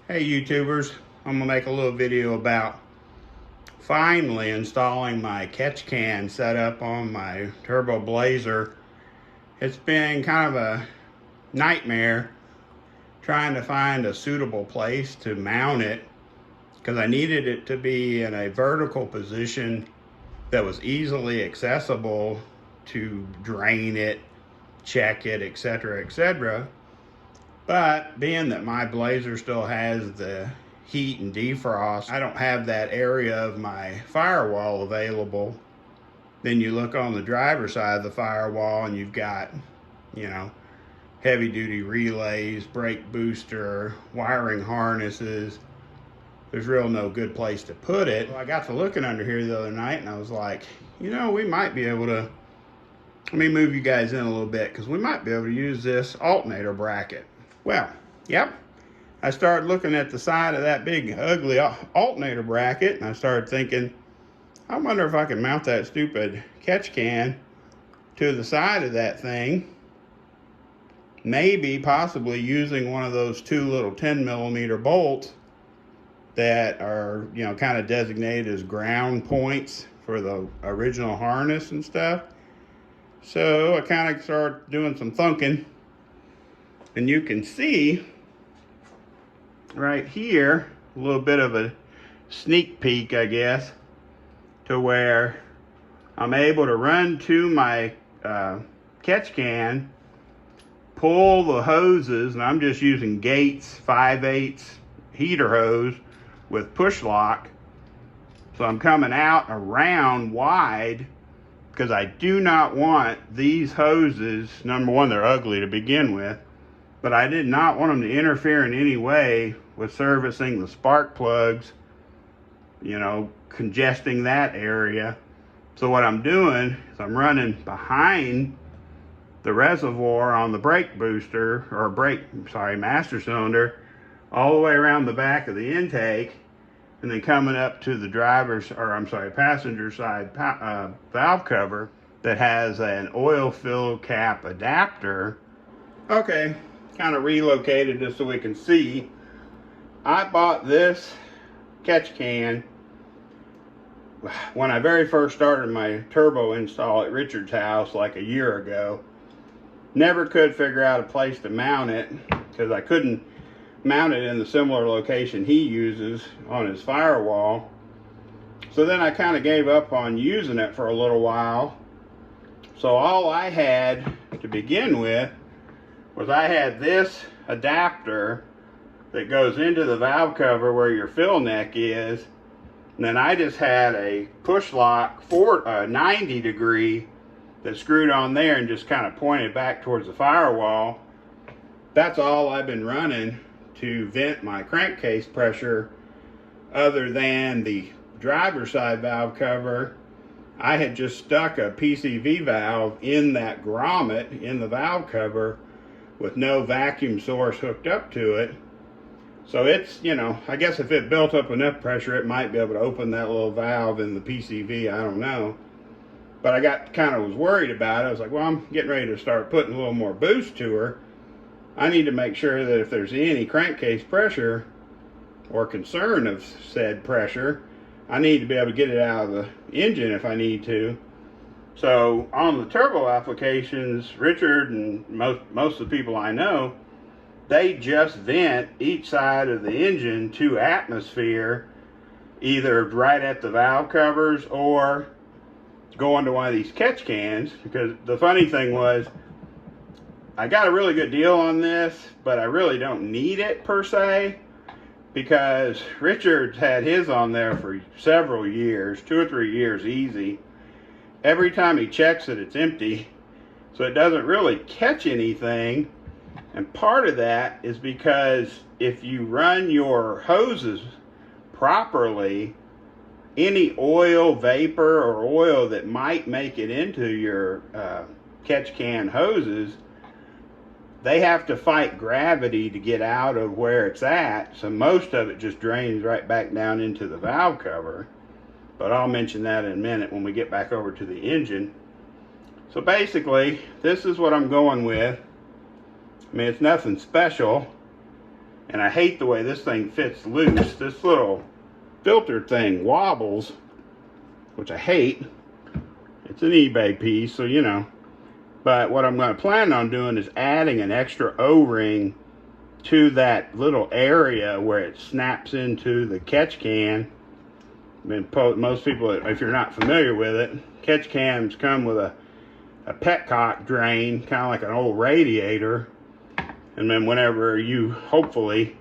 Hey YouTubers, I'm gonna make a little video about finally installing my catch can setup on my Turbo Blazer. It's been kind of a nightmare trying to find a suitable place to mount it because I needed it to be in a vertical position that was easily accessible to drain it, check it, etc., etc. But being that my Blazer still has the heat and defrost, I don't have that area of my firewall available. Then you look on the driver's side of the firewall and you've got, heavy duty relays, brake booster, wiring harnesses. There's real no good place to put it. Well, I got to looking under here the other night and I was like, we might be able to, let me move you guys in a little bit because we might be able to use this alternator bracket. Well, yep, I started looking at the side of that big ugly alternator bracket and I started thinking, I wonder if I can mount that stupid catch can to the side of that thing. Maybe possibly using one of those two little 10mm bolts that are, kind of designated as ground points for the original harness and stuff. So I kind of started doing some thinking. And you can see right here, a little bit of a sneak peek, I guess, to where I'm able to run to my catch can, pull the hoses, and I'm just using Gates 5/8 heater hose with push lock. So I'm coming out around wide because I do not want these hoses, number one, they're ugly to begin with, but I did not want them to interfere in any way with servicing the spark plugs, congesting that area. So what I'm doing is I'm running behind the reservoir on the brake booster, or master cylinder, all the way around the back of the intake, and then coming up to the passenger side valve cover that has an oil fill cap adapter. Okay, kind of relocated this so we can see. I bought this catch can when I very first started my turbo install at Richard's house like a year ago. Never could figure out a place to mount it because I couldn't mount it in the similar location he uses on his firewall. So then I kind of gave up on using it for a little while. So all I had to begin with was I had this adapter that goes into the valve cover where your fill neck is, and then I just had a push lock 90 degree that screwed on there and just kind of pointed back towards the firewall. That's all I've been running to vent my crankcase pressure, other than the driver's side valve cover. I had just stuck a PCV valve in that grommet in the valve cover with no vacuum source hooked up to it. So it's, I guess if it built up enough pressure, it might be able to open that little valve in the PCV, I don't know. But I was worried about it. I was like, well, I'm getting ready to start putting a little more boost to her. I need to make sure that if there's any crankcase pressure or concern of said pressure, I need to be able to get it out of the engine if I need to. So on the turbo applications, Richard and most of the people I know, they just vent each side of the engine to atmosphere, either right at the valve covers or go into one of these catch cans. Because the funny thing was, I got a really good deal on this, but I really don't need it per se, because Richard's had his on there for several years, 2 or 3 years easy. Every time he checks it, it's empty, so it doesn't really catch anything. And part of that is because if you run your hoses properly, any oil, vapor, or oil that might make it into your catch can hoses, they have to fight gravity to get out of where it's at, so most of it just drains right back down into the valve cover. But I'll mention that in a minute when we get back over to the engine. So basically, this is what I'm going with. I mean, it's nothing special. And I hate the way this thing fits loose. This little filter thing wobbles, which I hate. It's an eBay piece, so you know. But what I'm going to plan on doing is adding an extra O-ring to that little area where it snaps into the catch can. I mean, most people, if you're not familiar with it, catch cans come with a petcock drain, kind of like an old radiator. And then whenever you hopefully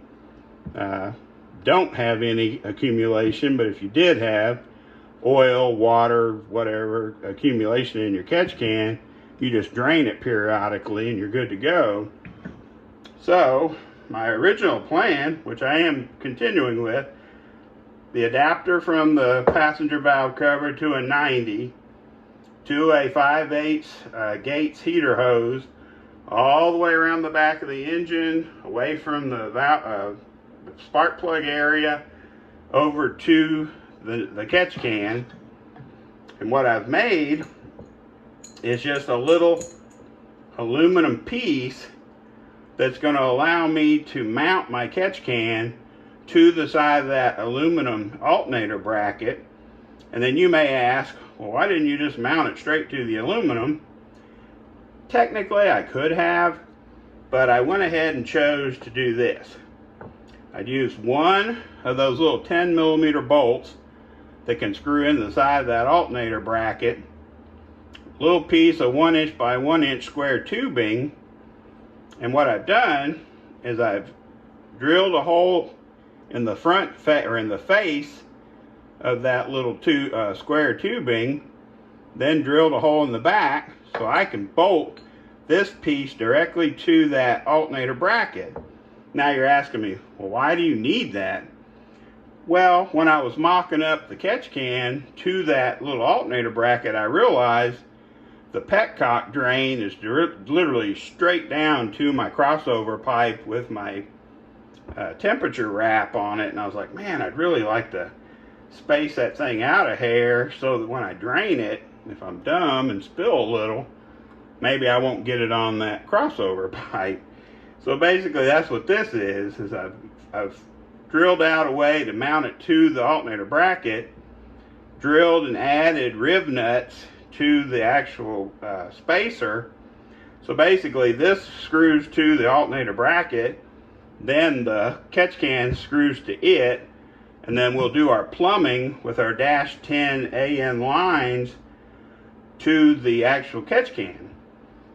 don't have any accumulation, but if you did have oil, water, whatever accumulation in your catch can, you just drain it periodically and you're good to go. So my original plan, which I am continuing with, the adapter from the passenger valve cover to a 90 to a 5/8 Gates heater hose all the way around the back of the engine, away from the spark plug area, over to the catch can. And what I've made is just a little aluminum piece that's going to allow me to mount my catch can to the side of that aluminum alternator bracket. And then you may ask, well, why didn't you just mount it straight to the aluminum? Technically I could have, but I went ahead and chose to do this. I'd use one of those little 10mm bolts that can screw into the side of that alternator bracket, little piece of 1" by 1" square tubing, and what I've done is I've drilled a hole in the front or in the face of that little square tubing, then drilled a hole in the back so I can bolt this piece directly to that alternator bracket. Now you're asking me, well, why do you need that? Well, when I was mocking up the catch can to that little alternator bracket, I realized the petcock drain is literally straight down to my crossover pipe with my temperature wrap on it. And I was like, man, I'd really like to space that thing out a hair so that when I drain it, if I'm dumb and spill a little, maybe I won't get it on that crossover pipe. So basically that's what this is I've drilled out a way to mount it to the alternator bracket, drilled and added rib nuts to the actual spacer. So basically this screws to the alternator bracket, then the catch can screws to it, and then we'll do our plumbing with our -10 AN lines to the actual catch can.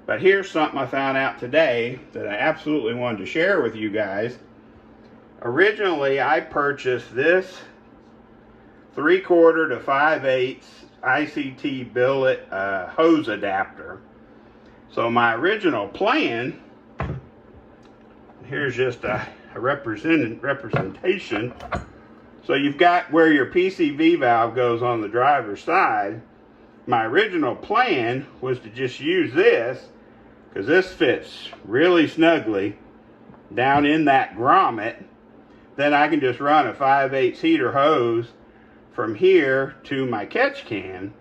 But here's something I found out today that I absolutely wanted to share with you guys. Originally I purchased this 3/4 to 5/8 ICT billet hose adapter. So my original plan, here's just a representation. So you've got where your PCV valve goes on the driver's side. My original plan was to just use this, because this fits really snugly down in that grommet. Then I can just run a 5/8 heater hose from here to my catch can.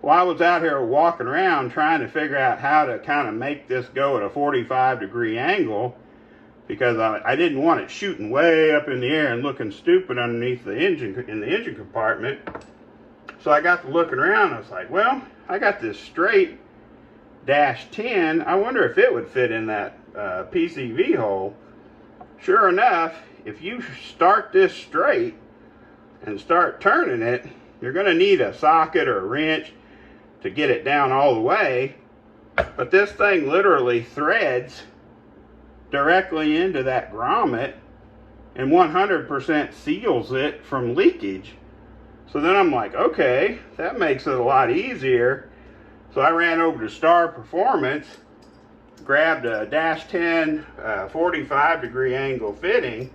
Well, I was out here walking around trying to figure out how to kind of make this go at a 45-degree angle, because I didn't want it shooting way up in the air and looking stupid underneath the engine, in the engine compartment. So I got to looking around. I was like, well, I got this straight -10. I wonder if it would fit in that PCV hole. Sure enough, if you start this straight and start turning it, you're going to need a socket or a wrench to get it down all the way. But this thing literally threads directly into that grommet and 100% seals it from leakage. So then I'm like, okay, that makes it a lot easier. So I ran over to Star Performance, grabbed a -10 45-degree angle fitting.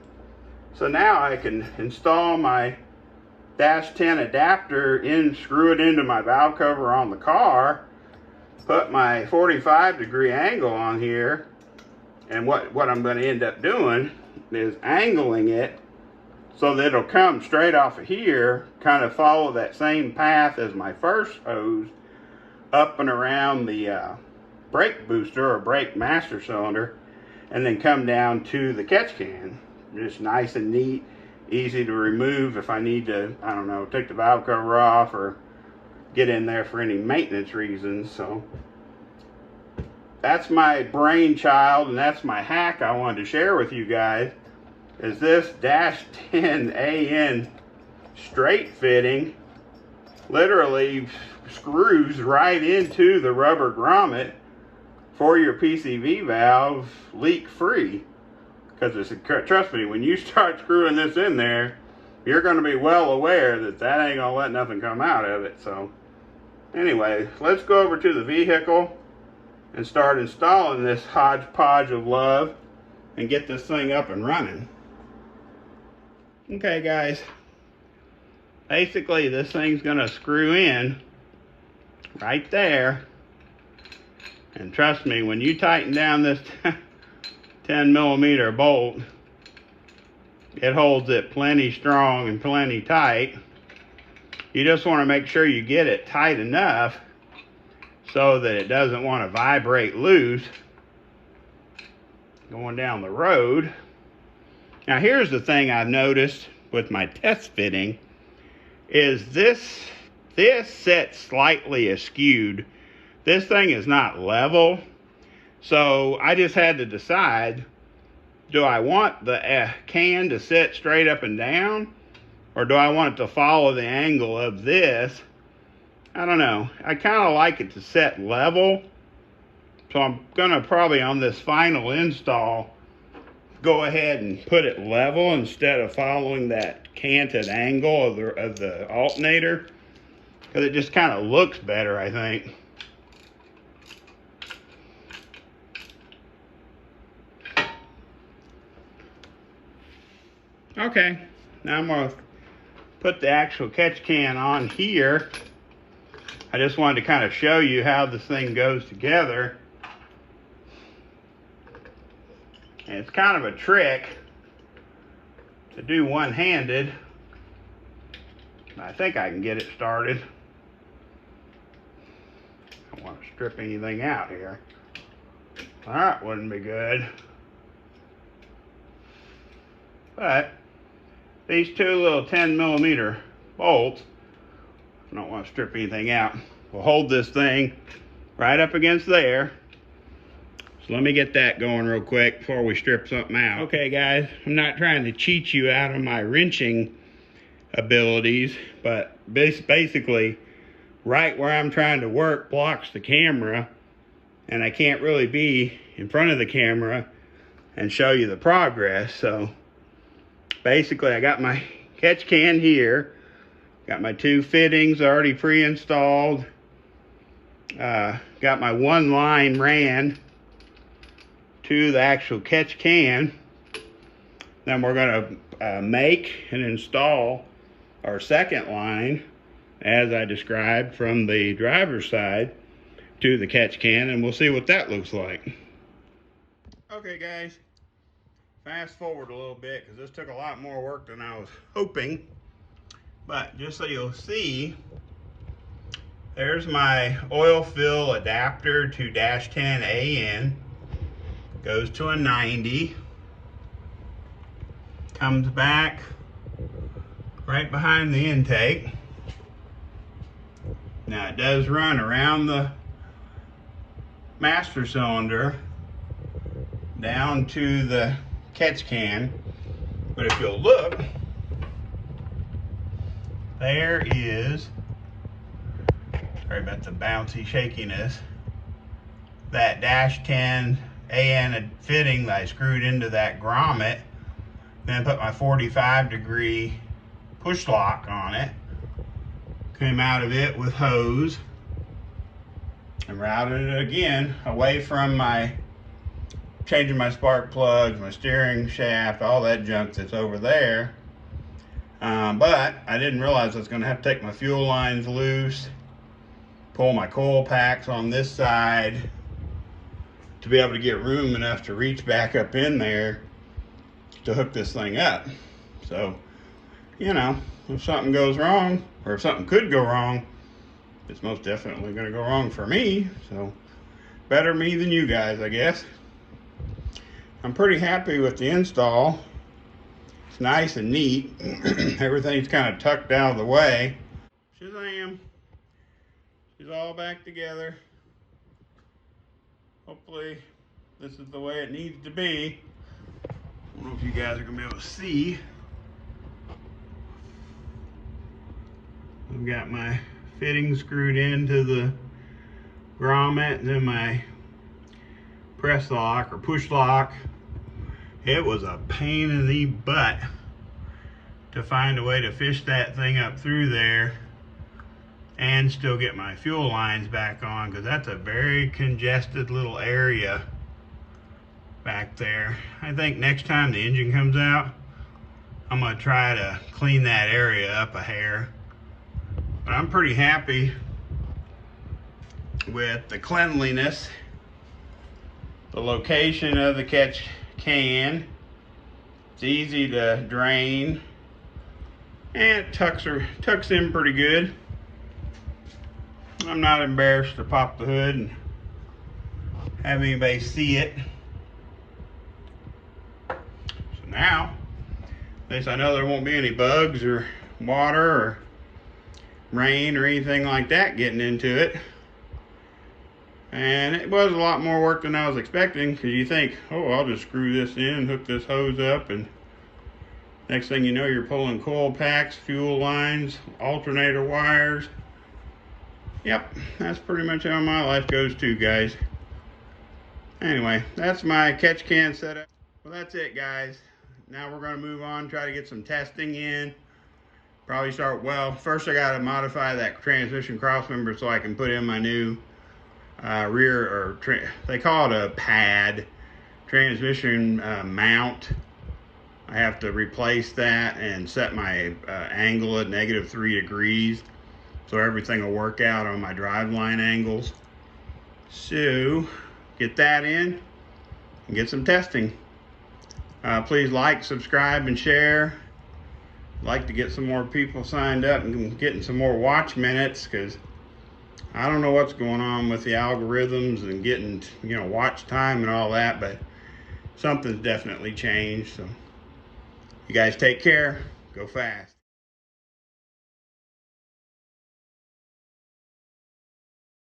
So now I can install my -10 adapter in, screw it into my valve cover on the car, put my 45-degree angle on here, and what I'm going to end up doing is angling it so that it'll come straight off of here, kind of follow that same path as my first hose, up and around the brake booster or brake master cylinder, and then come down to the catch can. just nice and neat, easy to remove if I need to, I don't know, take the valve cover off or get in there for any maintenance reasons. So that's my brainchild, and that's my hack I wanted to share with you guys, is this Dash 10 AN straight fitting literally screws right into the rubber grommet for your PCV valve leak free. Because it's, trust me, when you start screwing this in there, you're going to be well aware that that ain't going to let nothing come out of it. So anyway, let's go over to the vehicle and start installing this hodgepodge of love and get this thing up and running. Okay guys, basically this thing's going to screw in right there, and trust me, when you tighten down this 10mm bolt, it holds it plenty strong and plenty tight. You just want to make sure you get it tight enough so that it doesn't want to vibrate loose going down the road. Now here's the thing I've noticed with my test fitting, is this sets slightly askewed. This thing is not level, so I just had to decide, do I want the can to sit straight up and down, or do I want it to follow the angle of this? I don't know. I kind of like it to set level, so I'm gonna probably on this final install go ahead and put it level instead of following that canted angle of the alternator, because it just kind of looks better, I think. Okay, now I'm going to put the actual catch can on here. I just wanted to kind of show you how this thing goes together. And it's kind of a trick to do one-handed. I think I can get it started. I don't want to strip anything out here. That wouldn't be good. But these two little 10mm bolts, I don't want to strip anything out, will hold this thing right up against there. So let me get that going real quick before we strip something out. Okay guys, I'm not trying to cheat you out of my wrenching abilities, but basically right where I'm trying to work blocks the camera, and I can't really be in front of the camera and show you the progress. So basically I got my catch can here, got my two fittings already pre-installed, got my one line ran to the actual catch can. Then we're going to make and install our second line as I described from the driver's side to the catch can, and we'll see what that looks like. Okay guys, fast forward a little bit because this took a lot more work than I was hoping, but just so you'll see, there's my oil fill adapter to Dash 10 AN. Goes to a 90, comes back right behind the intake. Now it does run around the master cylinder down to the catch can, but if you'll look, there is, sorry about the bouncy shakiness, that Dash 10 AN fitting that I screwed into that grommet, then put my 45-degree push lock on it, came out of it with hose and routed it again away from my changing my spark plugs, my steering shaft, all that junk that's over there. But I didn't realize I was going to have to take my fuel lines loose, pull my coil packs on this side to be able to get room enough to reach back up in there to hook this thing up. So, you know, if something goes wrong, or if something could go wrong, it's most definitely going to go wrong for me. So, better me than you guys, I guess. I'm pretty happy with the install. It's nice and neat. Everything's kind of tucked out of the way. Shazam! She's all back together. Hopefully this is the way it needs to be. I don't know if you guys are gonna be able to see. I've got my fitting screwed into the grommet and then my press lock or push lock. It was a pain in the butt to find a way to fish that thing up through there and still get my fuel lines back on, because that's a very congested little area back there. I think next time the engine comes out, I'm gonna try to clean that area up a hair. But I'm pretty happy with the cleanliness, the location of the catch can. It's easy to drain, and it tucks in pretty good. I'm not embarrassed to pop the hood and have anybody see it. So now, at least I know there won't be any bugs or water or rain or anything like that getting into it. And it was a lot more work than I was expecting, because you think, oh, I'll just screw this in, hook this hose up, and next thing you know, you're pulling coil packs, fuel lines, alternator wires. Yep, that's pretty much how my life goes too, guys. Anyway, that's my catch can setup. Well, that's it, guys. Now we're going to move on, try to get some testing in. Probably start, well, first I got to modify that transmission crossmember so I can put in my new rear, or they call it a pad, transmission mount. I have to replace that and set my angle at -3 degrees so everything will work out on my drive line angles. So get that in and get some testing. Please like, subscribe, and share. I'd like to get some more people signed up and getting some more watch minutes, because I don't know what's going on with the algorithms and getting, you know, watch time and all that, but something's definitely changed. So you guys take care. Go fast.